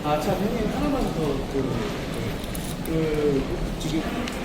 아, 참, 형님 하나만 더, 지금.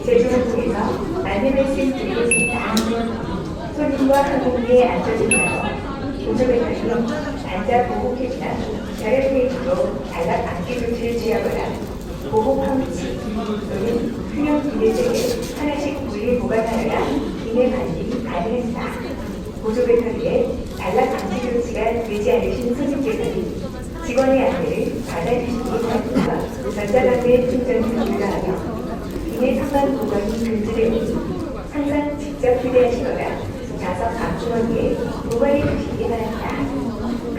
제주도에서 안내 말씀 드리겠습니다. 손님과 항공기에 앉아준다고 보조배터리로 앉아 보호켓이나 자력테이프로 단락 안기 조치를 취하거나 보호 파우치 또는 투명 비닐팩에 하나씩 분리 보관 보관하여야 기내 반입이 가능합니다. 보조 배터리에 단락 방지 조치가 되지 않으신 손님께서는 직원의 안내를 받아주시기 바랍니다. 전자담배 충전을 불가하며 기내 상반 보관이 금지되니 항상 직접 휴대하시거나 좌석 앞주머니에 보관해 주시기 바랍니다.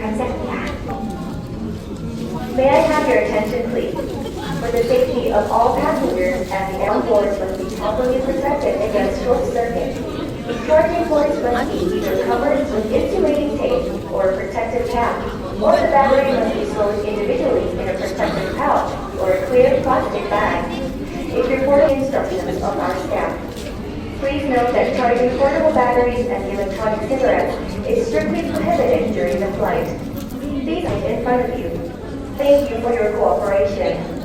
감사합니다. May I have your attention, please? For the safety of all passengers, and the armed force must be properly protected against short circuit. Charging ports must be either covered with insulating tape or a protective cap, or the battery must be stored individually in a protective pouch or a clear plastic bag. If you're following instructions of our staff, please note that charging portable batteries and electronic cigarettes is strictly prohibited during the flight. Please wait in front of you. Thank you for your cooperation.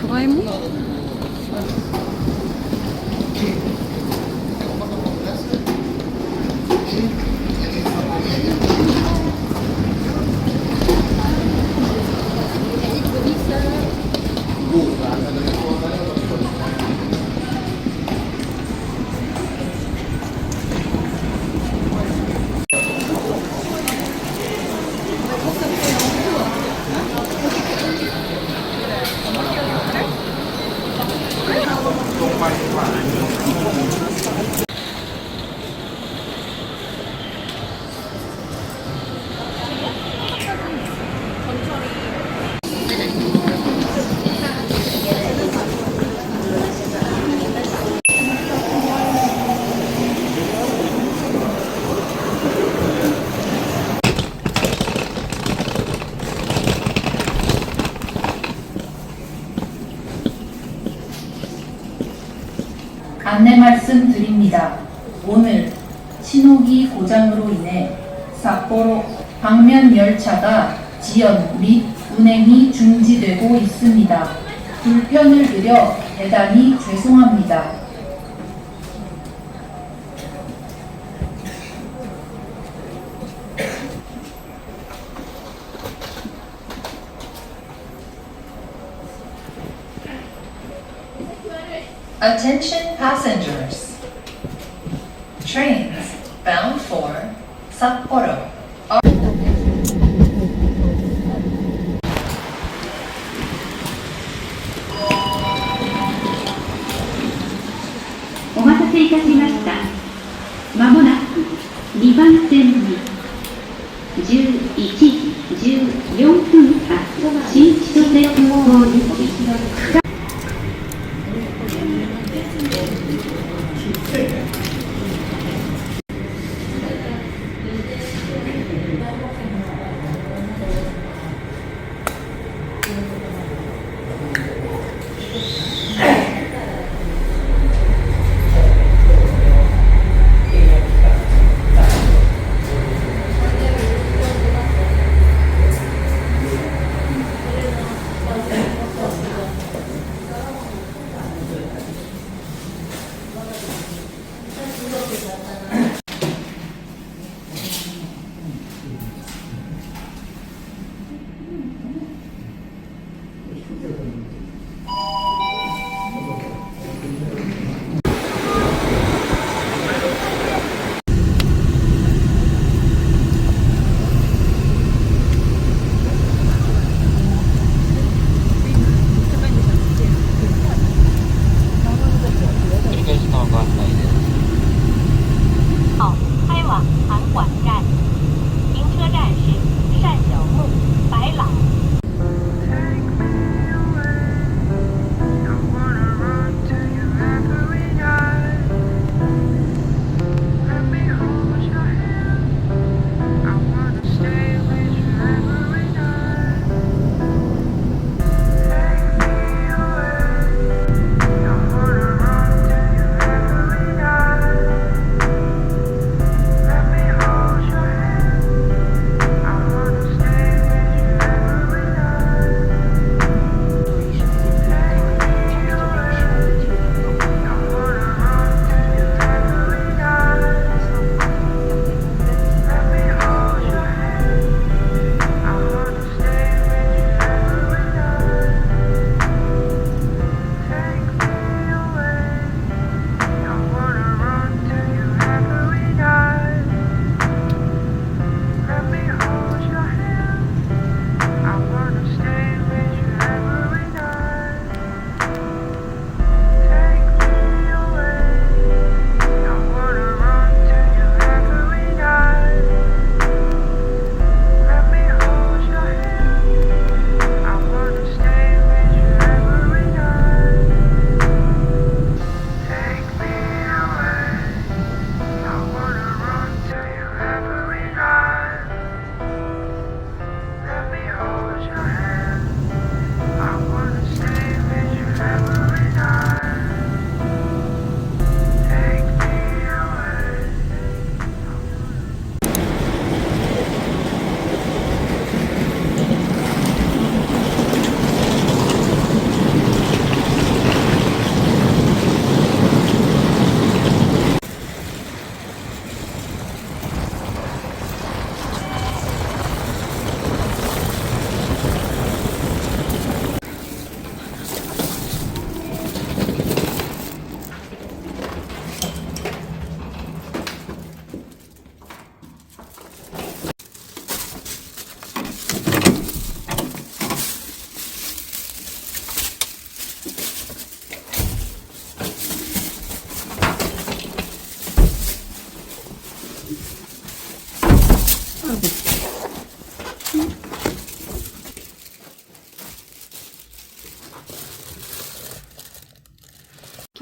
도라에몽? 안내 말씀 드립니다. 오늘 신호기 고장으로 인해 삿포로 방면 열차가 지연 및 운행이 중지되고 있습니다. 불편을 드려 대단히 죄송합니다. Attention passengers. Trains bound for Sapporo are お待たせいたしました。まもなく2番線に11時14分発新千歳空港行き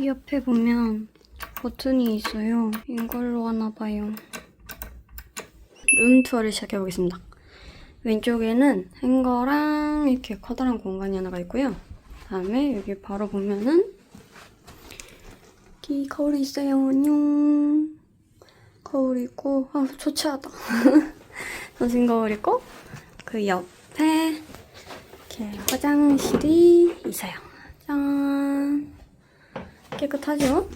여기 옆에 보면 버튼이 있어요. 이걸로 하나 봐요. 룸투어를 시작해보겠습니다. 왼쪽에는 행거랑 이렇게 커다란 공간이 하나가 있고요. 그다음에 여기 바로 보면은 여기 거울이 있어요. 안녕. 거울이 있고 초췌하다. 전신 거울 있고 그 옆에 이렇게 화장실이 있어요. 짠. 깨끗하죠?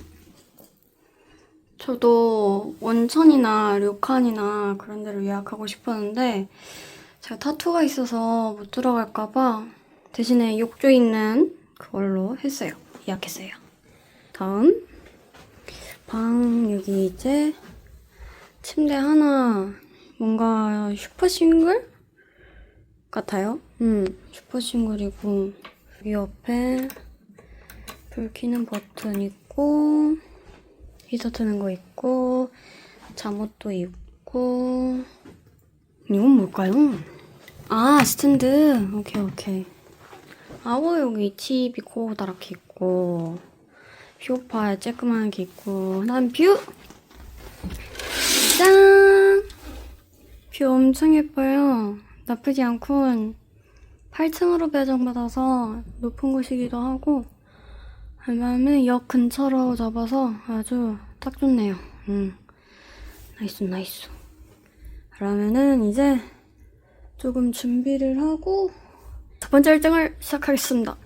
저도 원천이나 료칸이나 그런 데를 예약하고 싶었는데 제가 타투가 있어서 못 들어갈까봐 대신에 욕조 있는 그걸로 했어요. 예약했어요. 다음 방 여기 이제 침대 하나 뭔가 슈퍼 싱글 같아요. 슈퍼 싱글이고 여기 옆에 불 켜는 버튼 있고 히터 트는 거 있고 잠옷도 있고 이건 뭘까요? 아 스탠드. 오케이. 아고 여기 TV 코다랗게 있고 쇼파 쬐끄만하게 있고 그다음 뷰! 짠! 뷰 엄청 예뻐요. 나쁘지 않군. 8층으로 배정받아서 높은 곳이기도 하고 그다음에 역 근처로 잡아서 아주 딱 좋네요. 나이스. 그러면은 이제 조금 준비를 하고 첫 번째 일정을 시작하겠습니다.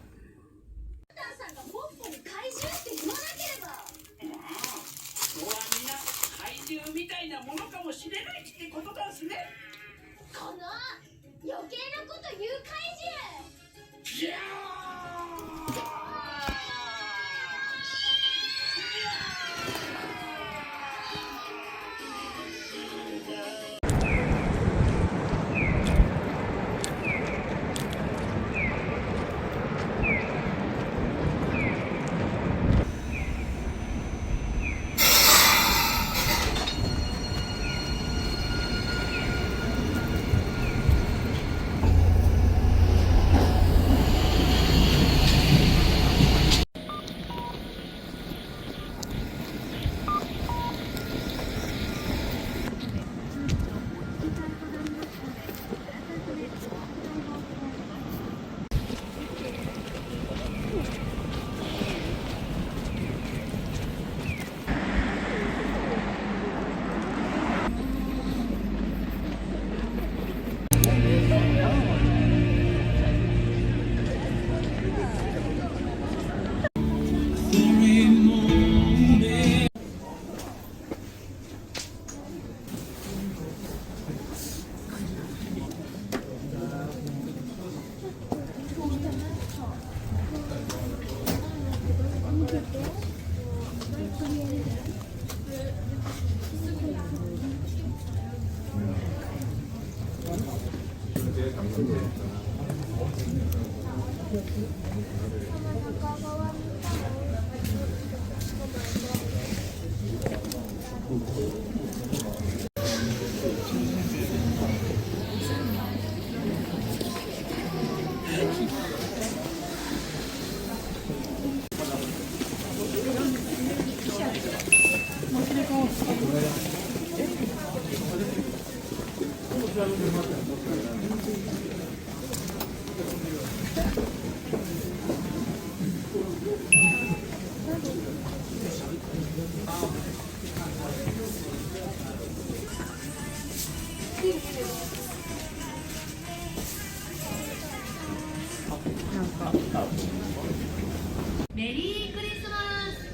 メリークリスマス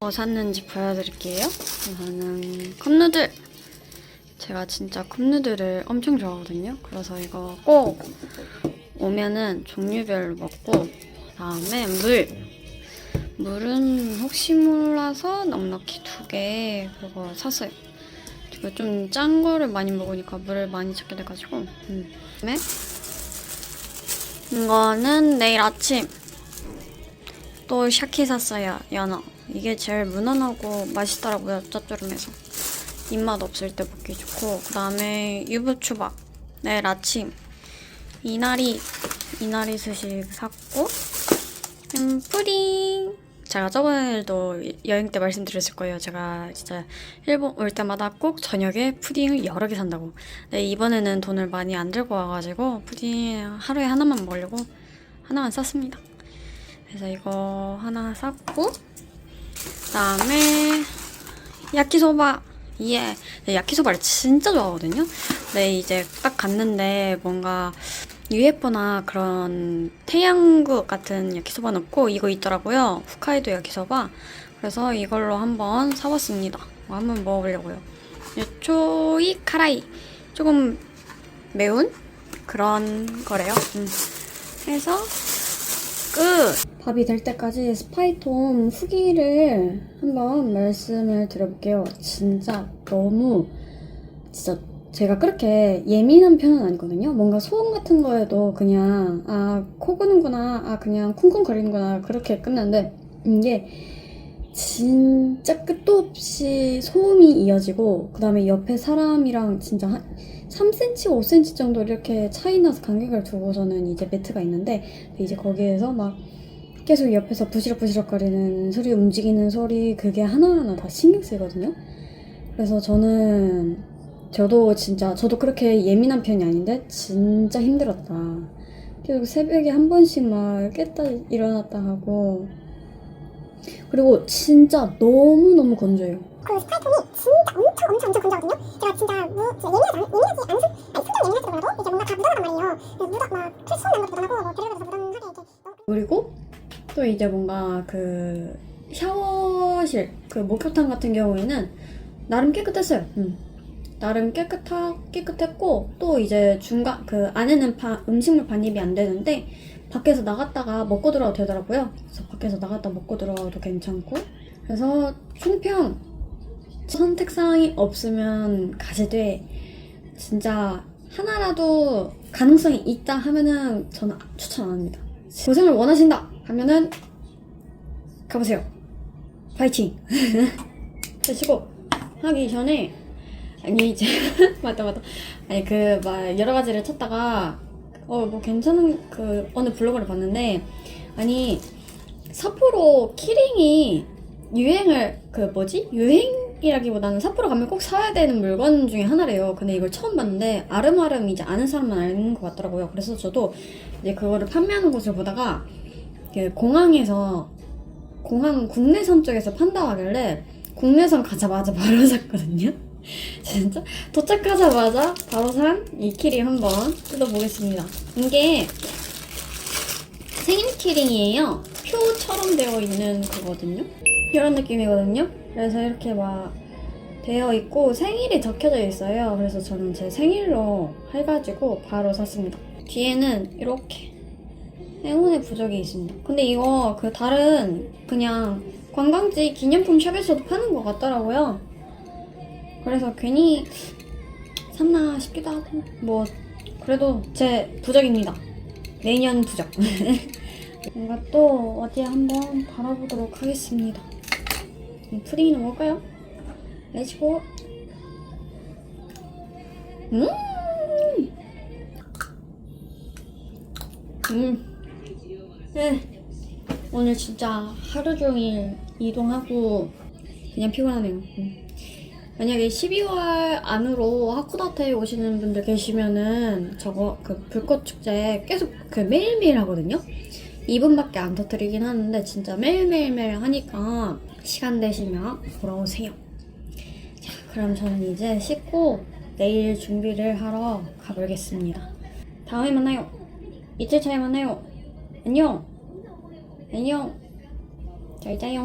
뭐 샀는지 보여드릴게요. 이거는 컵누들. 제가 진짜 컵누들을 엄청 좋아하거든요. 그래서 이거 꼭 오면은 종류별로 먹고, 그다음에 물은 혹시 몰라서 넉넉히 2개 그거 샀어요. 제가 좀 짠 거를 많이 먹으니까 물을 많이 찾게 돼가지고. 그다음에 이거는 내일 아침 또 샤키 샀어요. 연어. 이게 제일 무난하고 맛있더라고요. 짭조름해서 입맛 없을 때 먹기 좋고. 그 다음에 유부초밥 내일 아침 이나리 스시 샀고, 푸딩. 제가 저번에도 여행 때 말씀드렸을 거예요. 제가 진짜 일본 올 때마다 꼭 저녁에 푸딩을 여러 개 산다고. 근데 이번에는 돈을 많이 안 들고 와가지고 푸딩 하루에 하나만 먹으려고 하나만 샀습니다. 그래서 이거 하나 샀고, 그다음에 야키소바. 예. 네, 야키소바를 진짜 좋아하거든요. 네, 이제 딱 갔는데 뭔가 UFO나 그런 태양국 같은 야키소바는 없고 이거 있더라고요. 홋카이도 야키소바. 그래서 이걸로 한번 사봤습니다. 한번 먹어보려고요. 요초이 카라이. 조금 매운 그런 거래요. 해서 끝! 밥이 될 때까지 스파이톰 후기를 한번 말씀을 드려볼게요. 진짜 제가 그렇게 예민한 편은 아니거든요. 뭔가 소음 같은 거에도 그냥 코 고는구나, 그냥 쿵쿵거리는구나 그렇게 끝났는데, 이게 진짜 끝도 없이 소음이 이어지고, 그 다음에 옆에 사람이랑 진짜 한 3cm, 5cm 정도 이렇게 차이 나서 간격을 두고서는 이제 매트가 있는데, 이제 거기에서 막 계속 옆에서 부시럭부시럭거리는 소리, 움직이는 소리, 그게 하나하나 다 신경 쓰이거든요. 그래서 저도 그렇게 예민한 편이 아닌데 진짜 힘들었다. 계속 새벽에 한 번씩 막 깼다 일어났다 하고, 그리고 진짜 너무너무 건조해요. 그 스파이톤이 진짜 엄청 건조하거든요. 제가 진짜 예민하지 않은 성격 예민할지도 몰라도 이제 뭔가 다 묻어나단 말이에요. 막 필수는 난 것도 묻어나고 뭐 베르르에서 묻어나게 이렇게. 그리고 또 이제 뭔가 그 샤워실 그 목욕탕 같은 경우에는 나름 깨끗했어요. 나름 깨끗했고, 또 이제 중간 그 안에는 음식물 반입이 안 되는데 밖에서 나갔다가 먹고 들어와도 되더라고요. 그래서 밖에서 나갔다 먹고 들어와도 괜찮고. 그래서 총평, 선택사항이 없으면 가시되 진짜 하나라도 가능성이 있다 하면은 저는 추천 안 합니다. 고생을 원하신다 하면은 가보세요. 파이팅! 그리고 하기 전에 이제 맞다. 아니 막 여러 가지를 찾다가 뭐 괜찮은 어느 블로그를 봤는데, 아니 삿포로 키링이 유행이라기보다는 삿포로 가면 꼭 사야 되는 물건 중에 하나래요. 근데 이걸 처음 봤는데 아름아름 이제 아는 사람만 아는 것 같더라고요. 그래서 저도 이제 그거를 판매하는 곳을 보다가 공항 국내선 쪽에서 판다고 하길래 국내선 가자마자 바로 샀거든요. 진짜 도착하자마자 바로 산 이 키링 한번 뜯어보겠습니다. 이게 생일 키링이에요. 표처럼 되어 있는 거거든요. 이런 느낌이거든요. 그래서 이렇게 막 되어 있고 생일이 적혀져 있어요. 그래서 저는 제 생일로 해가지고 바로 샀습니다. 뒤에는 이렇게 행운의 부적이 있습니다. 근데 이거 다른 그냥 관광지 기념품 샵에서도 파는 것 같더라고요. 그래서 괜히 샀나 싶기도 하고, 뭐 그래도 제 부적입니다. 내년 부적. 뭔가 또 어디에 한번 달아보도록 하겠습니다. 푸딩이나 먹을까요? 렛츠고. 네. 오늘 진짜 하루 종일 이동하고 그냥 피곤하네요. 만약에 12월 안으로 하코다테에 오시는 분들 계시면은 불꽃 축제 계속 매일매일 하거든요. 2분밖에 안 터뜨리긴 하는데 진짜 매일매일 하니까 시간 되시면 보러 오세요. 자, 그럼 저는 이제 씻고 내일 준비를 하러 가보겠습니다. 다음에 만나요. 이틀 차에 만나요. 안녕. 안녕. 잘 자요.